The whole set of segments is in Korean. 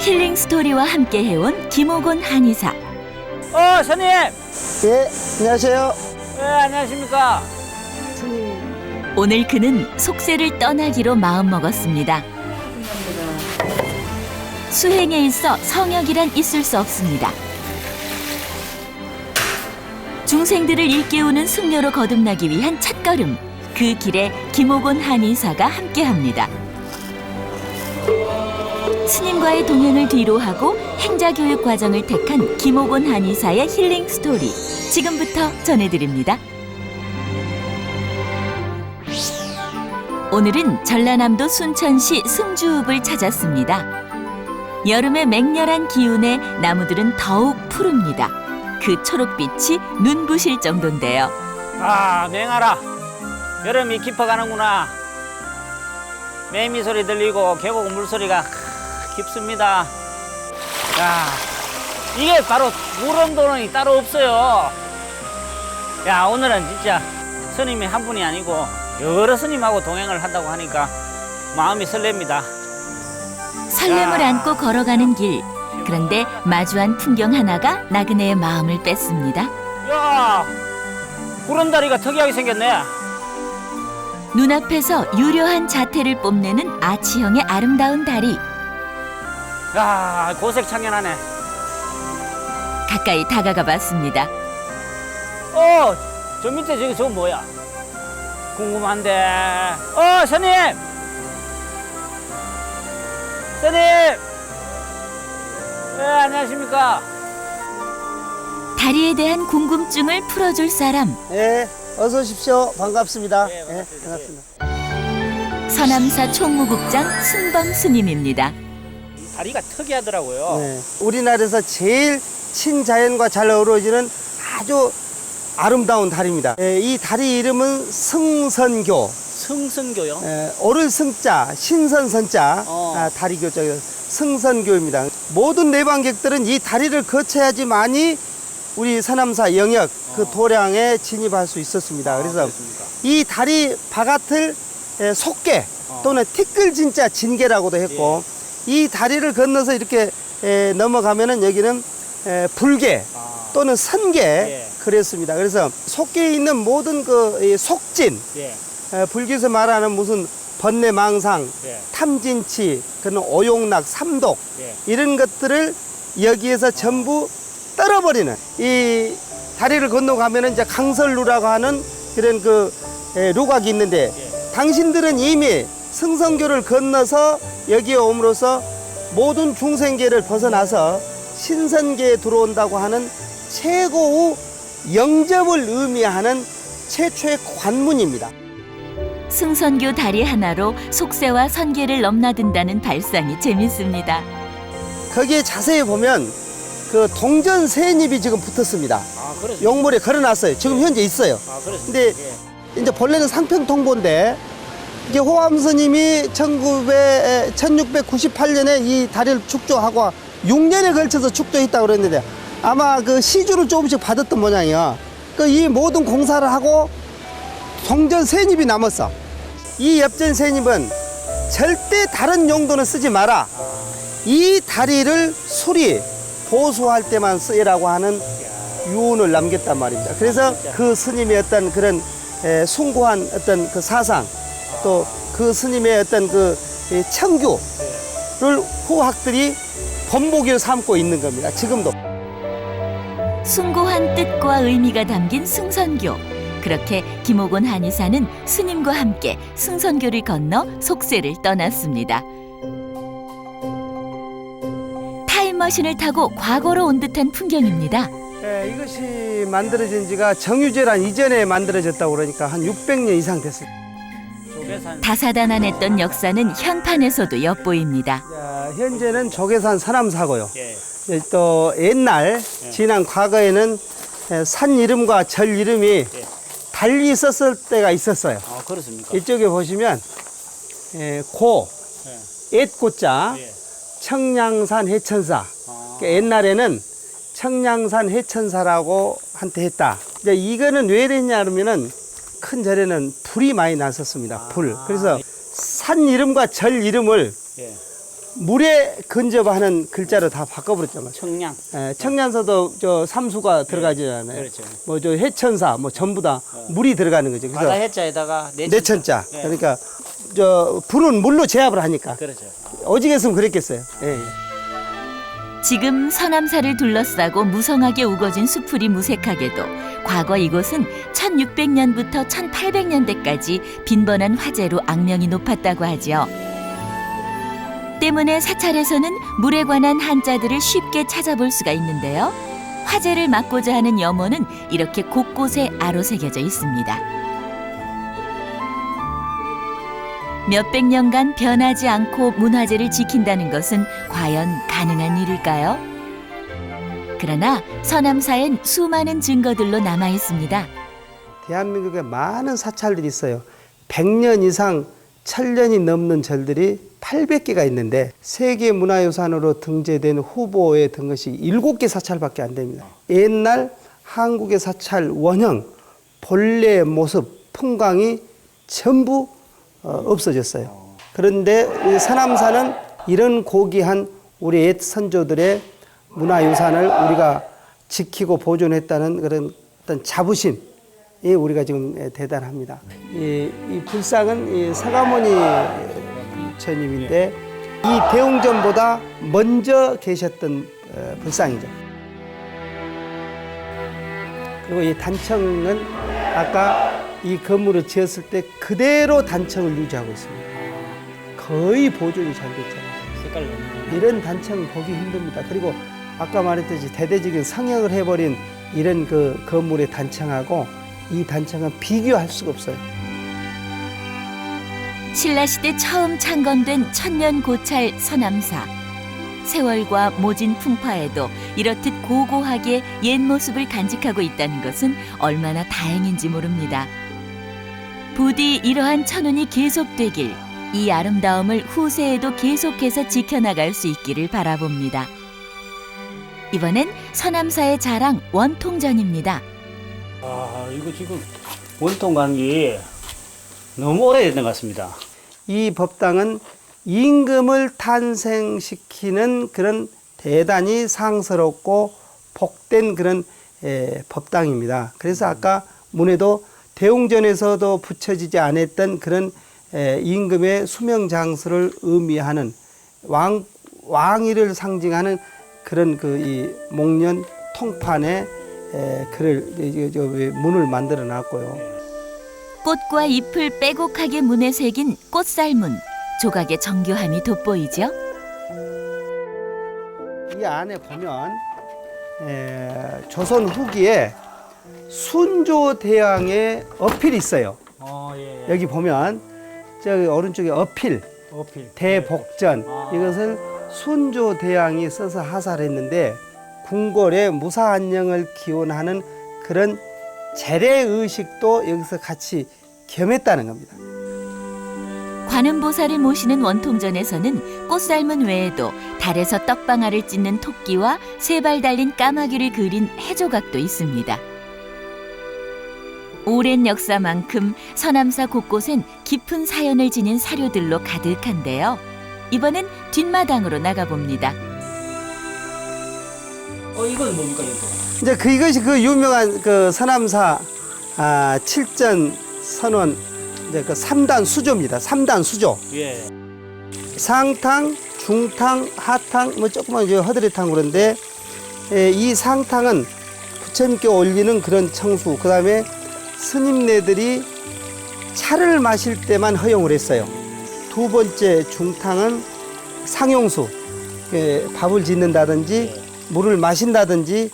힐링 스토리와 함께 해온 김옥곤 한의사. 선생님! 예, 안녕하세요. 네, 안녕하십니까? 오늘 그는 속세를 떠나기로 마음먹었습니다. 수행에 있어 성역이란 있을 수 없습니다. 중생들을 일깨우는 승려로 거듭나기 위한 첫걸음, 그 길에 김옥곤 한의사가 함께합니다. 스님과의 동행을 뒤로하고 행자교육 과정을 택한 김옥곤 한의사의 힐링 스토리, 지금부터 전해드립니다. 오늘은 전라남도 순천시 승주읍을 찾았습니다. 여름의 맹렬한 기운에 나무들은 더욱 푸릅니다. 그 초록빛이 눈부실 정도인데요. 아, 맹하라. 여름이 깊어가는구나. 매미 소리 들리고 계곡 물소리가 깊습니다. 야, 이게 바로 무릉도론이 따로 없어요. 야, 오늘은 진짜 스님이 한 분이 아니고 여러 스님하고 동행을 한다고 하니까 마음이 설렙니다. 설렘을 안고 걸어가는 길. 그런데 마주한 풍경 하나가 나그네의 마음을 뺐습니다. 야, 구름다리가 특이하게 생겼네. 눈앞에서 유려한 자태를 뽐내는 아치형의 아름다운 다리. 야, 고색창연하네. 가까이 다가가 봤습니다. 저 밑에 저거 뭐야? 궁금한데. 스님! 스님! 네, 안녕하십니까? 다리에 대한 궁금증을 풀어줄 사람. 예, 어서 오십시오. 반갑습니다. 네, 예, 반갑습니다. 서남사 총무국장 순범 스님입니다. 다리가 특이하더라고요. 네, 우리나라에서 제일 친자연과 잘 어우러지는 아주 아름다운 다리입니다. 예, 이 다리 이름은 승선교. 승선교요? 오를 승자, 신선선자, 다리 교자가 승선교입니다. 모든 내방객들은 이 다리를 거쳐야지만이 우리 서남사 영역 그 도량에 진입할 수 있었습니다. 그래서 그렇습니까? 이 다리 바깥을 속계 또는 티끌진자 진계라고도 했고, 이 다리를 건너서 이렇게 넘어가면은 여기는 불계 또는 선계 그랬습니다. 그래서 속계에 있는 모든 그 속진, 불교에서 말하는 무슨 번뇌망상, 탐진치, 그런 오용락, 삼독 이런 것들을 여기에서 전부 떨어버리는, 이 다리를 건너가면은 이제 강설루라고 하는 그런 그 루각이 있는데, 당신들은 이미 승선교를 건너서 여기에 옴으로써 모든 중생계를 벗어나서 신선계에 들어온다고 하는 최고의 영접을 의미하는 최초의 관문입니다. 승선교 다리 하나로 속세와 선계를 넘나든다는 발상이 재밌습니다. 거기에 자세히 보면 그 동전 세잎이 지금 붙었습니다. 그렇습니까? 용물에 걸어놨어요. 지금 현재 있어요. 그렇습니까? 근데 이제 본래는 상평통보인데, 이게 호암 스님이 1698년에 이 다리를 축조하고 6년에 걸쳐서 축조했다고 그랬는데, 아마 그 시주를 조금씩 받았던 모양이야. 그 이 모든 공사를 하고 동전 세잎이 남았어. 이 엽전 세잎은 절대 다른 용도는 쓰지 마라. 이 다리를 수리, 보수할 때만 쓰라고 하는 유언을 남겼단 말입니다. 그래서 그 스님의 어떤 그런 숭고한 어떤 그 사상, 또 그 스님의 어떤 그 청규를 후학들이 본보기로 삼고 있는 겁니다. 지금도. 숭고한 뜻과 의미가 담긴 승선교. 그렇게 김옥곤 한의사는 스님과 함께 승선교를 건너 속세를 떠났습니다. 타임머신을 타고 과거로 온 듯한 풍경입니다. 이것이 만들어진 지가 정유재란 이전에 만들어졌다고 그러니까 한 600년 이상 됐습니다. 다사다난했던 역사는 현판에서도 엿보입니다. 자, 현재는 조계산 서남사고요. 또 옛날 지난 과거에는 산 이름과 절 이름이 달리 썼을 때가 있었어요. 그렇습니까? 이쪽에 보시면 고, 옛고자, 청량산 해천사. 그러니까 옛날에는 청량산 해천사라고 한테 했다. 이제 이거는 왜 그랬냐 그러면은 큰 절에는 불이 많이 났었습니다. 불. 그래서 산 이름과 절 이름을 물에 근접하는 글자로 다 바꿔버렸잖아요. 청량. 청량서도 저 삼수가 들어가잖아요. 그렇죠. 뭐 저 해천사 뭐 전부 다 물이 들어가는 거죠. 바다 그래서 해자에다가 내천자. 네. 그러니까 저 불은 물로 제압을 하니까. 그렇죠. 오직했으면 그랬겠어요. 예. 지금 서남사를 둘러싸고 무성하게 우거진 수풀이 무색하게도 과거 이곳은 1600년부터 1800년대까지 빈번한 화재로 악명이 높았다고 하죠. 때문에 사찰에서는 물에 관한 한자들을 쉽게 찾아볼 수가 있는데요. 화재를 막고자 하는 염원은 이렇게 곳곳에 아로새겨져 있습니다. 몇백 년간 변하지 않고 문화재를 지킨다는 것은 과연 가능한 일일까요? 그러나 서남사엔 수많은 증거들로 남아 있습니다. 대한민국에 많은 사찰들이 있어요. 100년 이상 1000년이 넘는 절들이 800개가 있는데 세계문화유산으로 등재된 후보에 든 것이 7개 사찰밖에 안 됩니다. 옛날 한국의 사찰 원형, 본래의 모습, 풍광이 전부 없어졌어요. 그런데 이 서남사는 이런 고귀한 우리 옛 선조들의 문화유산을 우리가 지키고 보존했다는 그런 어떤 자부심이 우리가 지금 대단합니다. 이 불상은 이 서가모니 부처님인데 이 대웅전보다 먼저 계셨던 불상이죠. 그리고 이 단청은 아까 이 건물을 지었을 때 그대로 단청을 유지하고 있습니다. 거의 보존이 잘 됐잖아요. 색깔 이런 단청 보기 힘듭니다. 그리고 아까 말했듯이 대대적인 성형을 해버린 이런 그 건물의 단청하고 이 단청은 비교할 수가 없어요. 신라시대 처음 창건된 천년 고찰 서남사. 세월과 모진 풍파에도 이렇듯 고고하게 옛 모습을 간직하고 있다는 것은 얼마나 다행인지 모릅니다. 부디 이러한 천운이 계속되길, 이 아름다움을 후세에도 계속해서 지켜나갈 수 있기를 바라봅니다. 이번엔 서남사의 자랑 원통전입니다. 아, 이거 지금 원통 관계 너무 오래된 것 같습니다. 이 법당은 임금을 탄생시키는 그런 대단히 상스럽고 복된 그런 법당입니다. 그래서 아까 문에도 대웅전에서도 붙여지지 않았던 그런 임금의 수명장수를 의미하는 왕위를 상징하는 그런 그 이 목련 통판에 글을 문을 만들어 놨고요. 꽃과 잎을 빼곡하게 문에 새긴 꽃살문. 조각의 정교함이 돋보이죠. 이 안에 보면 조선 후기에 순조대왕의 어필이 있어요. 예. 여기 보면 저기 오른쪽에 어필, 대복전 이것을 순조대왕이 써서 하사했는데 궁궐의 무사안녕을 기원하는 그런 재래의식도 여기서 같이 겸했다는 겁니다. 관음보살을 모시는 원통전에서는 꽃살문 외에도 달에서 떡방아를 찢는 토끼와 세 발 달린 까마귀를 그린 해조각도 있습니다. 오랜 역사만큼 서남사 곳곳엔 깊은 사연을 지닌 사료들로 가득한데요. 이번엔 뒷마당으로 나가봅니다. 이건 뭡니까, 이거? 이제 이것이 그 유명한 그 서남사 칠전 선원 이제 그 3단 수조입니다. 3단 수조. 예. 상탕, 중탕, 하탕, 뭐 조그만 이제 허드레탕 그런데 이 상탕은 부처님께 올리는 그런 청수. 그 다음에 스님네들이 차를 마실 때만 허용을 했어요. 두 번째 중탕은 상용수, 밥을 짓는다든지 물을 마신다든지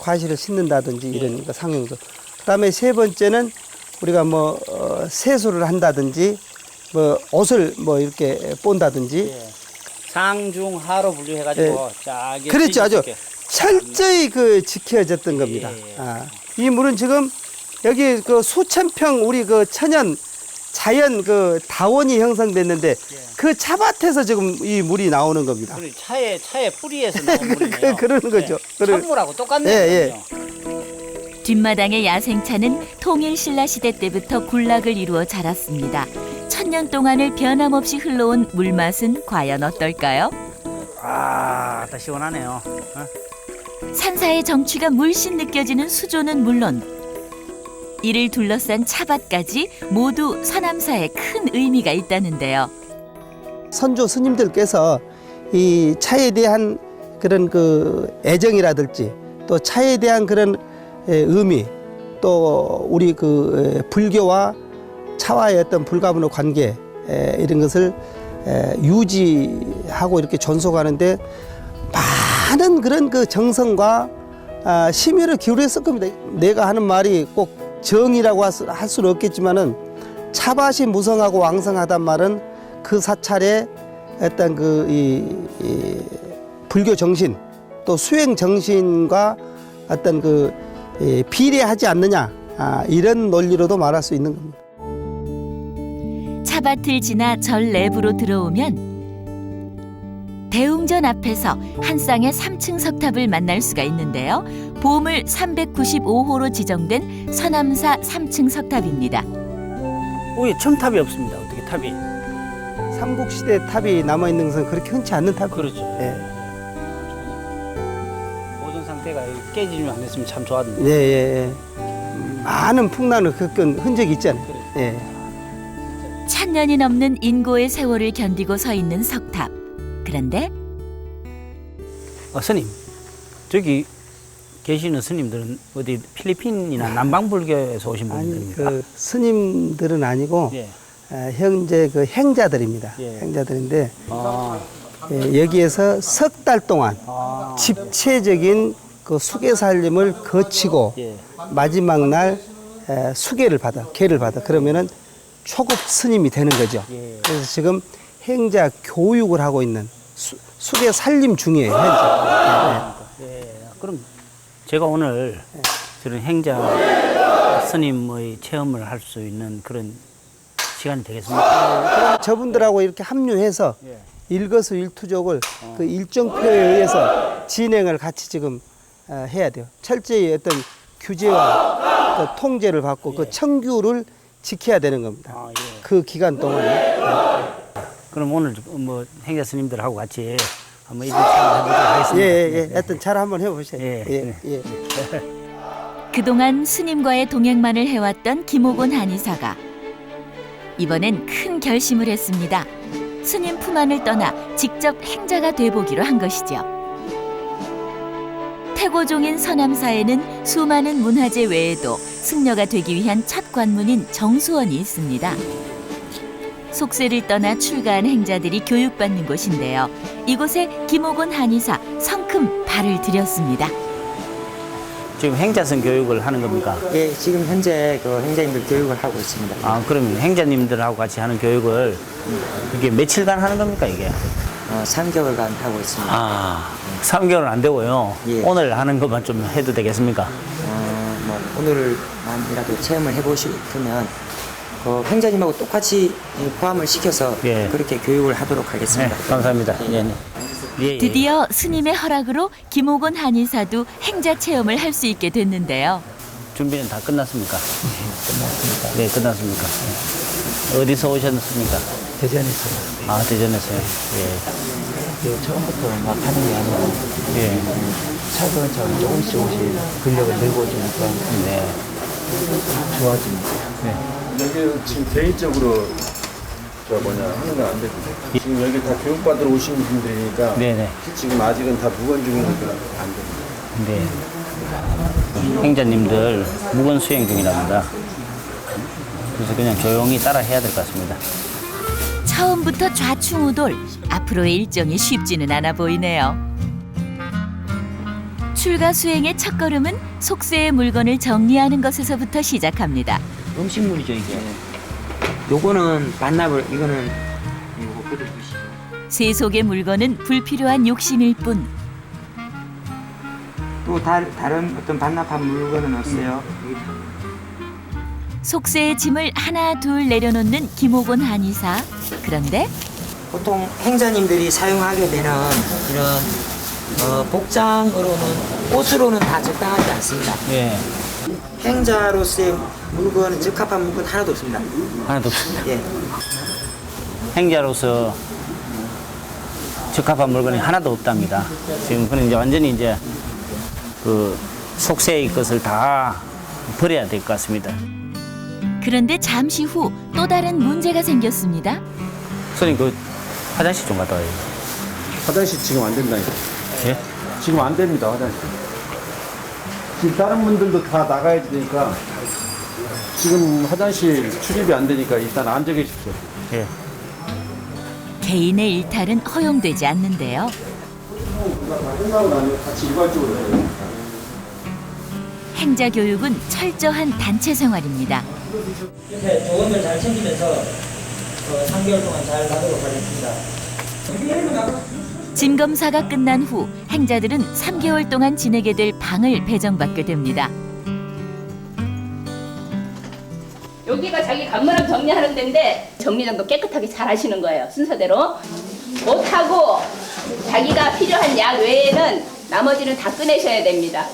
과실을 씻는다든지 이런 거 상용수. 그 다음에 세 번째는 우리가 뭐 세수를 한다든지 뭐 옷을 뭐 이렇게 본다든지 상중하로 분류해가지고 쫙 그렇죠. 아주 철저히 그 지켜졌던 겁니다. 이 물은 지금 여기 그 수천 평 우리 그 천연 자연 그 다원이 형성됐는데 그 차밭에서 지금 이 물이 나오는 겁니다. 차의 뿌리에서 나온 물이네요. 그러는 거죠. 천물하고 똑같네요. 뒷마당의 야생차는 통일신라 시대 때부터 군락을 이루어 자랐습니다. 천년 동안을 변함없이 흘러온 물맛은 과연 어떨까요? 아, 다 시원하네요. 산사의 정취가 물씬 느껴지는 수조는 물론 이를 둘러싼 차밭까지 모두 서남사에 큰 의미가 있다는데요. 선조 스님들께서 이 차에 대한 그런 그 애정이라든지 또 차에 대한 그런 의미 또 우리 그 불교와 차와의 어떤 불가분의 관계 이런 것을 유지하고 이렇게 존속하는데 많은 그런 그 정성과 심혈을 기울였을 겁니다. 내가 하는 말이 꼭 정이라고 할 수는 없겠지만은 차밭이 무성하고 왕성하단 말은 그 사찰의 어떤 그 이 불교 정신 또 수행 정신과 어떤 그 비례하지 않느냐 이런 논리로도 말할 수 있는 겁니다. 차밭을 지나 절 내부로 들어오면 대웅전 앞에서 한 쌍의 3층 석탑을 만날 수가 있는데요. 보물 395호로 지정된 서남사 3층 석탑입니다. 우리 첨탑이 없습니다. 어떻게 탑이? 삼국시대 탑이 남아있는 것은 그렇게 흔치 않는 탑이에요. 그렇죠. 예. 모든 상태가 깨지면 안 됐으면 참 좋았는데. 예, 예, 예. 많은 풍랑을 겪은 흔적이 있잖아요. 예. 천년이 넘는 인고의 세월을 견디고 서 있는 석탑. 그런데 스님, 저기 계시는 스님들은 어디 필리핀이나 남방불교에서 오신 아니, 분들입니까? 그 스님들은 아니고 예. 현재 그 행자들입니다. 예. 행자들인데 아, 여기에서 석 달 동안 아, 집체적인 그 수계 살림을 거치고 예. 마지막 날 수계를 받아, 계를 받아. 그러면은 초급 스님이 되는 거죠. 예. 그래서 지금 행자 교육을 하고 있는 수계 살림 중이에요, 현재. 예. 그럼 제가 오늘 저런 행자 스님의 체험을 할 수 있는 그런 시간이 되겠습니까? 저분들하고 이렇게 합류해서 예. 일거수일투족을 그 일정표에 의해서 진행을 같이 지금 해야 돼요. 철저히 어떤 규제와 그 통제를 받고 그 청규를 지켜야 되는 겁니다. 아, 예. 그 기간 동안에. 그럼 오늘 뭐 행자 스님들하고 같이 한번 이런 체험을 해보도록 하겠습니다. 예. 하여튼 잘 한번 해보세요. 예. 예. 그동안 스님과의 동행만을 해왔던 김옥원 한의사가 이번엔 큰 결심을 했습니다. 스님 품 안을 떠나 직접 행자가 돼보기로 한 것이죠. 태고종인 서남사에는 수많은 문화재 외에도 승려가 되기 위한 첫 관문인 정수원이 있습니다. 속세를 떠나 출가한 행자들이 교육받는 곳인데요. 이곳에 김옥원 한의사 성큼 발을 들였습니다. 지금 행자선 교육을 하는 겁니까? 예, 지금 현재 그 행자님들 교육을 하고 있습니다. 아, 그러면 행자님들하고 같이 하는 교육을 이게 며칠간 하는 겁니까, 이게? 3개월간 하고 있습니다. 아, 3개월은 안 되고요. 예. 오늘 하는 것만 좀 해도 되겠습니까? 뭐 오늘만이라도 체험을 해보시면 그 행자님하고 똑같이 포함을 시켜서 예. 그렇게 교육을 하도록 네, 하겠습니다. 감사합니다. 예. 예. 드디어 스님의 허락으로 김옥원 한의사도 행자 체험을 할 수 있게 됐는데요. 준비는 다 끝났습니까? 끝났습니다. 네, 끝났습니까? 어디서 오셨습니까? 대전에서 아, 대전에서요. 예. 처음부터 막 하는 게 아니고 예. 차근차근 조금씩 근력을 늘고 오니까 네. 좋아집니다. 여기 지금 개인적으로 하는 건 안 되고 지금 여기 다 교육받으러 오신 분들이니까 네네. 지금 아직은 다 무건중이니까 안 됩니다. 네. 행자님들 무건 수행 중이랍니다. 그래서 그냥 조용히 따라 해야 될 것 같습니다. 처음부터 좌충우돌, 앞으로의 일정이 쉽지는 않아 보이네요. 출가 수행의 첫걸음은 속세의 물건을 정리하는 것에서부터 시작합니다. 음식물이죠 이게. 요거는 반납을 이거는 요거 끓여주시고. 세속의 물건은 불필요한 욕심일 뿐. 또 다른 어떤 반납한 물건은 없어요. 속세의 짐을 하나 둘 내려놓는 김옥원 한의사. 그런데 보통 행자님들이 사용하게 되는 이런 복장으로는 옷으로는 다 적당하지 않습니다. 예. 행자로서의 물건, 적합한 물건 하나도 없습니다. 하나도 없습니다. 예. 행자로서 적합한 물건이 하나도 없답니다. 지금 그는 이제 완전히 이제 그 속세의 것을 다 버려야 될 것 같습니다. 그런데 잠시 후 또 다른 문제가 생겼습니다. 선생님 그 화장실 좀 갔다 와요. 화장실 지금 안 된다니까. 예? 지금 안 됩니다, 화장실. 지금 다른 분들도 다 나가야 되니까 지금 화장실 출입이 안 되니까 일단 앉아 계십시오. 예. 개인의 일탈은 허용되지 않는데요. 끝나고 나면 같이 일괄적으로 해요. 행자 교육은 철저한 단체 생활입니다. 이렇게 조언을 잘 챙기면서 3개월 동안 잘 가도록 하겠습니다. 짐 검사가 끝난 후 행자들은 3개월 동안 지내게 될 방을 배정받게 됩니다. 여기가 자기 간문함 정리하는 데인데 정리정도 깨끗하게 잘 하시는 거예요. 순서대로. 옷하고 자기가 필요한 약 외에는 나머지는 다 꺼내셔야 됩니다.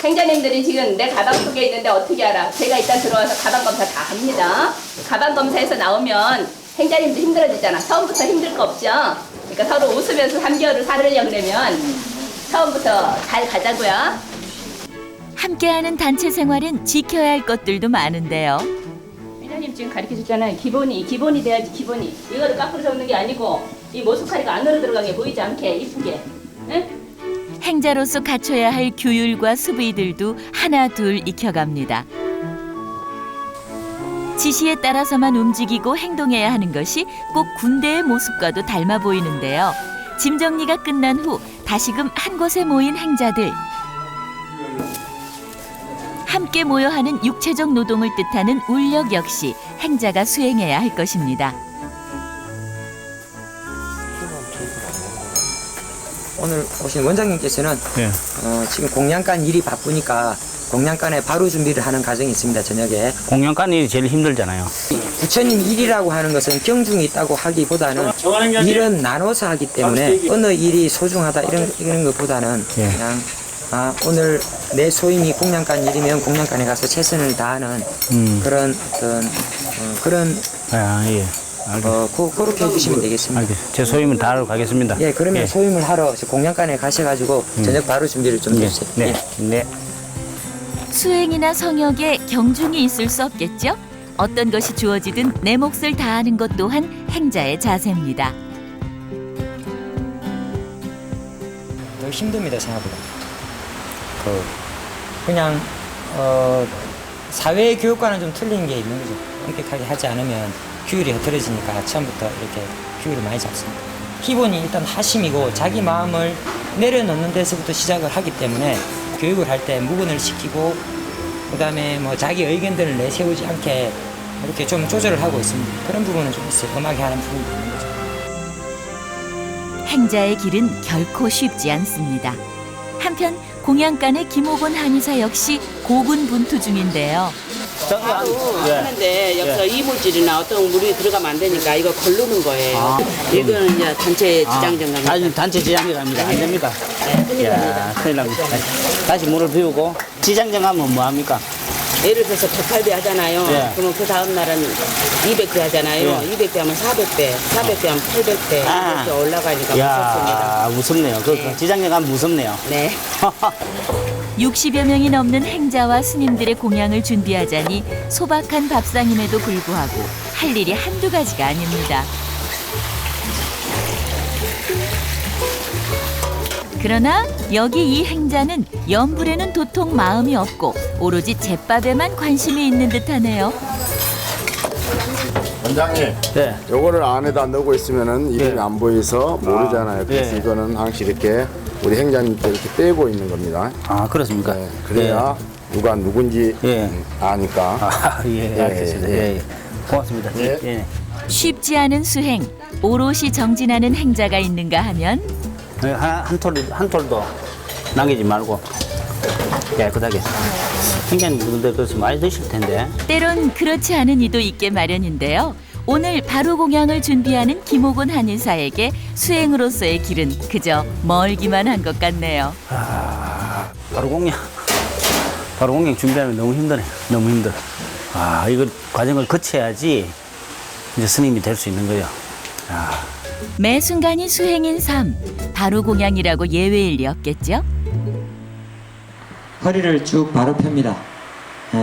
행자님들이 지금 내 가방 속에 있는데 어떻게 알아? 제가 이따 들어와서 가방 검사 다 합니다. 가방 검사에서 나오면 행자님도 힘들어지잖아. 처음부터 힘들 거 없죠? 그러니까 서로 웃으면서 3개월을 살으려고 그러면 처음부터 잘 가자고요. 함께하는 단체 생활엔 지켜야 할 것들도 많은데요. 회장님 지금 가르쳐줬잖아요. 기본이 돼야지, 기본이. 이거를 까꾸로 적는 게 아니고 이 모스카리가 안으로 들어가게 보이지 않게 이쁘게. 응? 행자로서 갖춰야 할 규율과 수비들도 하나 둘 익혀갑니다. 지시에 따라서만 움직이고 행동해야 하는 것이 꼭 군대의 모습과도 닮아 보이는데요. 짐 정리가 끝난 후 다시금 한 곳에 모인 행자들. 함께 모여 하는 육체적 노동을 뜻하는 울력 역시 행자가 수행해야 할 것입니다. 오늘 오신 원장님께서는 예. 지금 공양간 일이 바쁘니까 공양간에 바로 준비를 하는 과정이 있습니다. 저녁에. 공양간 일이 제일 힘들잖아요. 부처님 일이라고 하는 것은 경중이 있다고 하기보다는 일은 나눠서 하기 때문에 어느 일이 소중하다 이런 것보다는 예. 그냥 오늘 내 소임이 공양간 일이면 공양간에 가서 최선을 다하는 그런 어떤 그런 아, 예. 그렇게 해주시면 되겠습니다. 알겠습니다. 제 소임을 다하러 가겠습니다. 예, 그러면 소임을 하러 공양간에 가셔가지고 저녁 바로 준비를 좀 네. 해주세요. 네. 예. 네. 수행이나 성역에 경중이 있을 수 없겠죠? 어떤 것이 주어지든 내 몫을 다하는 것 또한 행자의 자세입니다. 너무 힘듭니다, 생각보다. 그냥 사회 교육과는 좀 틀린 게 있는 거죠. 엄격하게 하지 않으면 규율이 흐트러지니까 처음부터 이렇게 규율을 많이 잡습니다. 기본이 일단 하심이고 자기 마음을 내려놓는 데서부터 시작을 하기 때문에 교육을 할 때 무근을 시키고 그다음에 뭐 자기 의견들을 내세우지 않게 이렇게 좀 조절을 하고 있습니다. 그런 부분은 좀 있어요. 엄하게 하는 부분이 있는 거죠. 행자의 길은 결코 쉽지 않습니다. 한편 공양간의 김호곤 한의사 역시 고군분투 중인데요. 하는데 여기서 이물질이나 어떤 물이 들어가면 안 되니까 이거 걸르는 거예요. 이거는 이제 단체 지장정감. 아니 단체 지장정감입니다. 안 됩니다. 큰일 납니다. 큰일 납니다. 다시 물을 비우고 지장정감은 뭐 합니까? 예를 들어서 108배 하잖아요. 예. 그럼 그 다음 날은 200배 하잖아요. 예. 200배 하면 400배, 400배 하면 800배 이렇게 올라가니까 무섭습니다. 야, 무섭네요. 그 네. 지장정감 무섭네요. 네. 60여 명이 넘는 행자와 스님들의 공양을 준비하자니 소박한 밥상임에도 불구하고 할 일이 한두 가지가 아닙니다. 그러나 여기 이 행자는 염불에는 도통 마음이 없고 오로지 제밥에만 관심이 있는 듯하네요. 원장님, 네. 요거를 안에다 넣고 있으면은 이름이 네. 안 보여서 모르잖아요. 그래서 네. 이거는 항상 이렇게 우리 행자님께 이렇게 빼고 있는 겁니다. 아, 그렇습니까? 네, 그래야 누가 누군지 예. 아니까. 아, 예, 예, 알겠습니다. 예. 예, 예. 고맙습니다. 예. 예. 쉽지 않은 수행, 오롯이 정진하는 행자가 있는가 하면 한 톨도 남기지 말고 깨끗하게. 행장님 근데 그래서 많이 드실 텐데. 때론 그렇지 않은 이도 있게 마련인데요. 오늘 바로 공양을 준비하는 김호곤 한의사에게 수행으로서의 길은 그저 멀기만 한 것 같네요. 바로 공양 준비하면 너무 힘드네. 너무 힘들어. 아, 이거 과정을 거쳐야지 이제 스님이 될 수 있는 거예요. 매 순간이 수행인 삶, 바로 공양이라고 예외일 리 없겠죠? 허리를 쭉 바로 펴니다.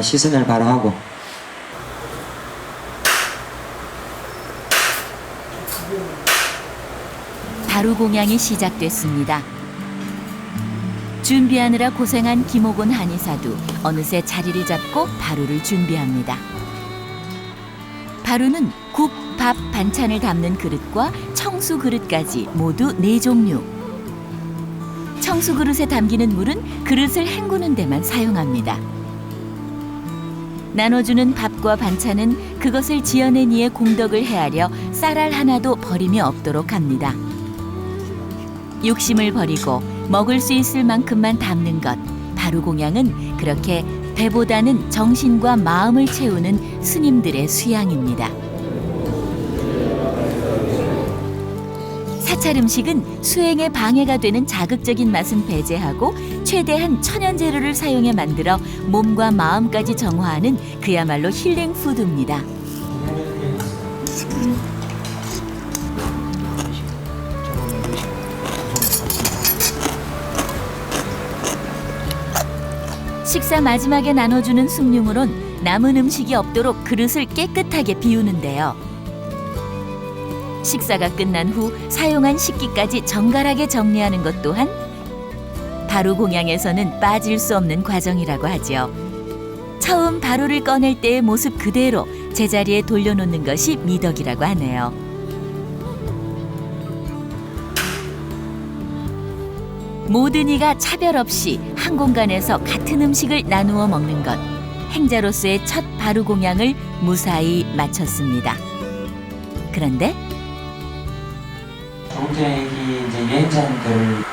시선을 바로 하고. 바로 공양이 시작됐습니다. 준비하느라 고생한 김옥원 한의사도 어느새 자리를 잡고 바루를 준비합니다. 바루는 국, 밥, 반찬을 담는 그릇과 청수 그릇까지 모두 4종류. 청수 그릇에 담기는 물은 그릇을 헹구는 데만 사용합니다. 나눠주는 밥과 반찬은 그것을 지어낸 이의 공덕을 헤아려 쌀알 하나도 버림이 없도록 합니다. 욕심을 버리고 먹을 수 있을 만큼만 담는 것, 바로 공양은 그렇게 배보다는 정신과 마음을 채우는 스님들의 수양입니다. 사찰 음식은 수행에 방해가 되는 자극적인 맛은 배제하고 최대한 천연 재료를 사용해 만들어 몸과 마음까지 정화하는 그야말로 힐링 푸드입니다. 식사 마지막에 나눠주는 숭늉으론 남은 음식이 없도록 그릇을 깨끗하게 비우는데요. 식사가 끝난 후 사용한 식기까지 정갈하게 정리하는 것 또한 바로 공양에서는 빠질 수 없는 과정이라고 하죠. 처음 바로를 꺼낼 때의 모습 그대로 제자리에 돌려놓는 것이 미덕이라고 하네요. 모든 이가 차별 없이 한 공간에서 같은 음식을 나누어 먹는 것, 행자로서의 첫 바로 공양을 무사히 마쳤습니다. 그런데 조금 전에 여기 이제 여행자님들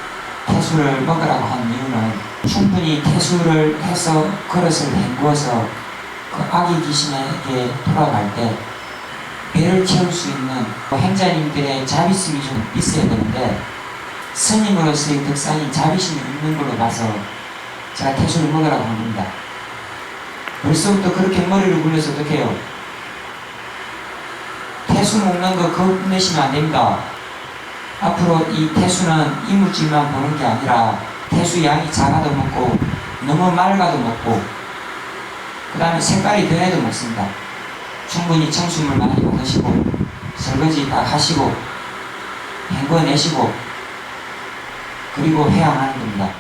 태수를 먹으라고 한 이유는 충분히 태수를 해서 그릇을 헹구어서 그 아기 귀신에게 돌아갈 때 배를 채울 수 있는 행자님들의 자비심이 좀 있어야 되는데 스님으로서의 덕상이 자비심이 없는 걸로 봐서 제가 태수를 먹으라고 한 겁니다. 벌써부터 그렇게 머리를 굴려서 어떡해요? 태수 먹는 거 겁내시면 안 됩니다. 앞으로 이 태수는 이물질만 보는 게 아니라 태수 양이 작아도 먹고 너무 맑아도 먹고 그 다음에 색깔이 변해도 먹습니다. 충분히 청수물 많이 받으시고 설거지 다 하시고 헹궈내시고 그리고 해양하는 겁니다.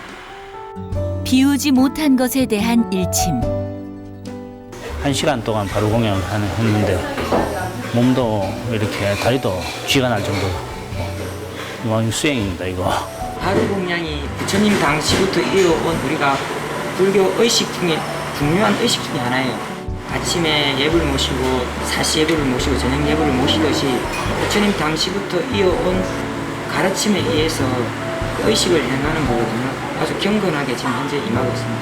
비우지 못한 것에 대한 일침. 1시간 동안 바로 공양을 했는데 몸도 이렇게 다리도 쥐가 날 정도로 수행입니다 이거. 바로 공양이 부처님 당시부터 이어온 우리가 불교 의식 중에 중요한 의식 중에 하나예요. 아침에 예불 모시고 사시 예불을 모시고 저녁 예불을 모시듯이 부처님 당시부터 이어온 가르침에 의해서 그 의식을 행하는 거거든요. 아주 경건하게 지금 현재 임하고 있습니다.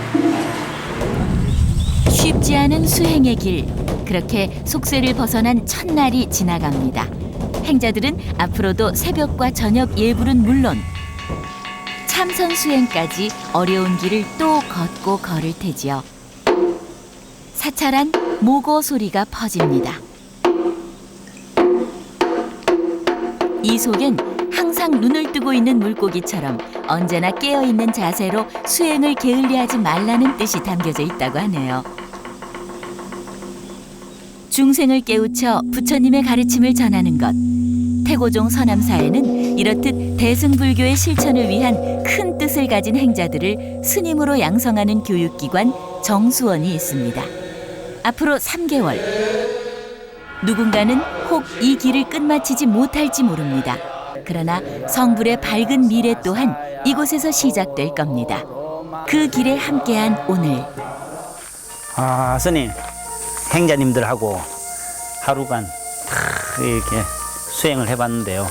쉽지 않은 수행의 길, 그렇게 속세를 벗어난 첫날이 지나갑니다. 행자들은 앞으로도 새벽과 저녁 예불은 물론 참선 수행까지 어려운 길을 또 걷고 걸을 테지요. 사찰한 모고 소리가 퍼집니다. 이 속엔 항상 눈을 뜨고 있는 물고기처럼 언제나 깨어있는 자세로 수행을 게을리하지 말라는 뜻이 담겨져 있다고 하네요. 중생을 깨우쳐 부처님의 가르침을 전하는 것. 태고종 서남사에는 이렇듯 대승불교의 실천을 위한 큰 뜻을 가진 행자들을 스님으로 양성하는 교육기관 정수원이 있습니다. 앞으로 3개월. 누군가는 혹 이 길을 끝마치지 못할지 모릅니다. 그러나 성불의 밝은 미래 또한 이곳에서 시작될 겁니다. 그 길에 함께한 오늘. 스님, 행자님들하고 하루간 이렇게 수행을 해봤는데요.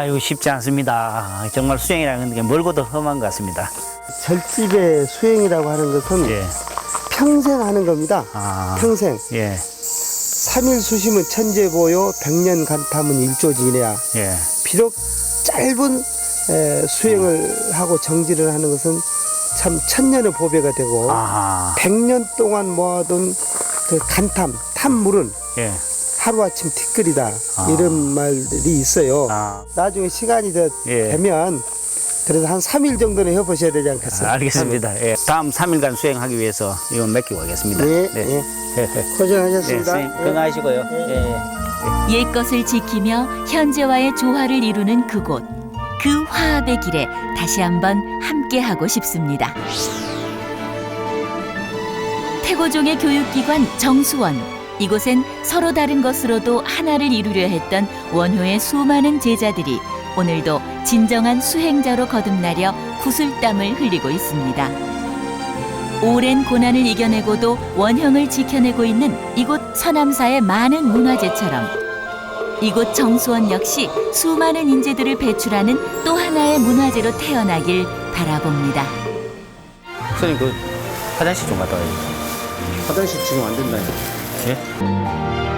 이거 쉽지 않습니다. 정말 수행이라는 게 멀고도 험한 것 같습니다. 절집의 수행이라고 하는 것은 예. 평생 하는 겁니다. 평생. 예. 3일 수심은 천재보요, 100년 간탐은 일조지내야. 예. 비록 짧은 수행을 하고 정지를 하는 것은 참 천년의 보배가 되고 100년 동안 모아둔 그 간탐, 탐물은 예. 하루아침 티끌이다 이런 말들이 있어요. 나중에 시간이 더 예. 되면 그래서 한 3일 정도는 해보셔야 되지 않겠어요? 알겠습니다. 예. 다음 3일간 수행하기 위해서 이건 맡기고 가겠습니다. 네, 네. 네. 네, 고생하셨습니다. 선생님 건강하시고요. 예. 옛것을 지키며 현재와의 조화를 이루는 그곳. 그 화합의 길에 다시 한번 함께하고 싶습니다. 태고종의 교육기관 정수원. 이곳엔 서로 다른 것으로도 하나를 이루려 했던 원효의 수많은 제자들이 오늘도 진정한 수행자로 거듭나려 구슬땀을 흘리고 있습니다. 오랜 고난을 이겨내고도 원형을 지켜내고 있는 이곳 서남사의 많은 문화재처럼 이곳 정수원 역시 수많은 인재들을 배출하는 또 하나의 문화재로 태어나길 바라봅니다. 선생님 그 화장실 좀 갔다 와요. 화장실 지금 안 된다니까. 예?